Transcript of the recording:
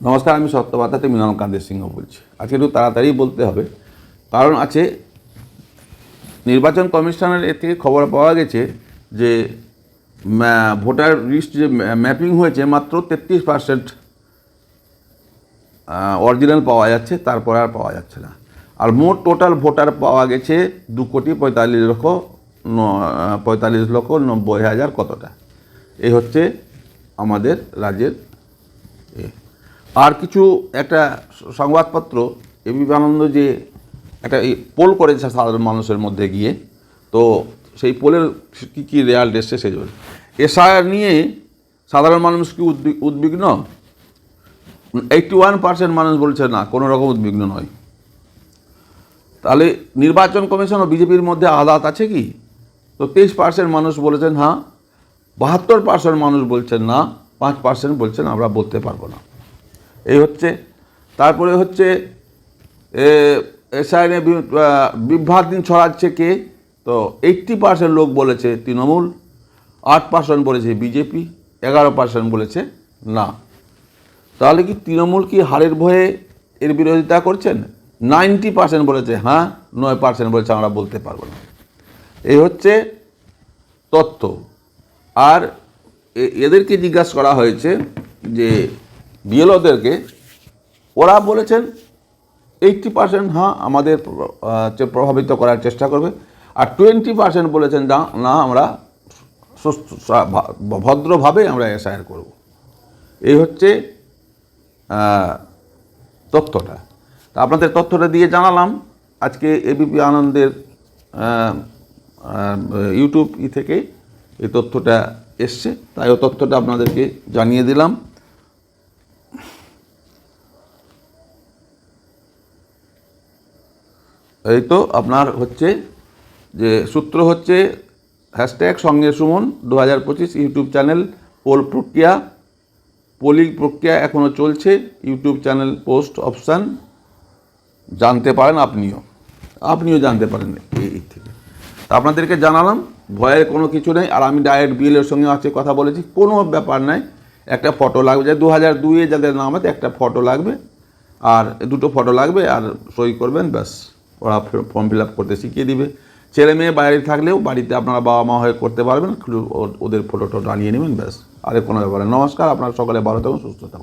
নমস্কার, আমি সত্যবার্তা থেকে মিলন কান্তি সিংহ বলছি। আজকে একটু তাড়াতাড়ি বলতে হবে, কারণ আছে নির্বাচন কমিশনের এর থেকে খবর পাওয়া গেছে যে ভোটার লিস্ট যে ম্যাপিং হয়েছে মাত্র 33% অরিজিনাল পাওয়া যাচ্ছে, তারপর আর পাওয়া যাচ্ছে না। আর মোট টোটাল ভোটার পাওয়া গেছে 2,45,90,000 কতটা। এই হচ্ছে আমাদের রাজ্যের আর কিছু একটা সংবাদপত্র এবিপি আনন্দ যে একটা পোল করেছে সাধারণ মানুষের মধ্যে গিয়ে, তো সেই পোলের কী কী রেজাল্ট এসছে সেই জন্য এসআইআর নিয়ে সাধারণ মানুষ কি উদ্বিগ্ন? 81% মানুষ বলছে না, কোনো রকম উদ্বিগ্ন নয়। তাহলে নির্বাচন কমিশন ও বিজেপির মধ্যে আঘাত আছে কি? তো 23% মানুষ বলেছেন হ্যাঁ, 72% মানুষ বলছেন না, 5% বলছেন আমরা বলতে পারবো না। এই হচ্ছে। তারপরে হচ্ছে এসআইআরে বিভ্রান্তি ছড়াচ্ছে কে? তো 80% লোক বলেছে তৃণমূল, 8% বলেছে বিজেপি, 11% বলেছে না। তাহলে কি তৃণমূল কি হারের ভয়ে এর বিরোধিতা করছেন? 90% বলেছে হ্যাঁ, 9% বলেছে আমরা বলতে পারবো না। এই হচ্ছে তথ্য। আর এদেরকে জিজ্ঞাসা করা হয়েছে যে বিএলওদেরকে, ওরা বলেছেন 80% হ্যাঁ আমাদের প্রভাবিত করার চেষ্টা করবে, আর 20% বলেছেন না আমরা ভদ্রভাবে আমরা এসআইআর করব। এই হচ্ছে তথ্যটা। তা আপনাদের তথ্যটা দিয়ে জানালাম। আজকে এবিপি আনন্দের ইউটিউব থেকে এই তথ্যটা এসছে, তাই ও তথ্যটা আপনাদেরকে জানিয়ে দিলাম। এই তো আপনার হচ্ছে যে সূত্র হচ্ছে #সঙ্গে সুমন 2025 ইউটিউব চ্যানেল, পোলিং প্রক্রিয়া এখনও চলছে। ইউটিউব চ্যানেল পোস্ট অপশান জানতে পারেন, আপনিও জানতে পারেন এই থেকে। আপনাদেরকে জানালাম, ভয়ের কোনো কিছু নেই। আর আমি ডাইরেক্ট বিএলের সঙ্গে আছে কথা বলেছি, কোনো ব্যাপার নাই। একটা ফটো লাগবে, যে 2002-এ যাদের নাম আছে একটা ফটো লাগবে, আর 2টো ফটো লাগবে, আর সই করবেন, ব্যাস। ওরা ফর্ম ফিল আপ করতে শিখিয়ে দিবে। ছেলে মেয়ে বাইরে থাকলেও বাড়িতে আপনারা বাবা মা হয়ে করতে পারবেন, ওদের ফটোটা আনিয়ে নেবেন, ব্যাস। আর কোনো ব্যাপার। নমস্কার, আপনারা সকলে ভালো থাকুন, সুস্থ থাকুন।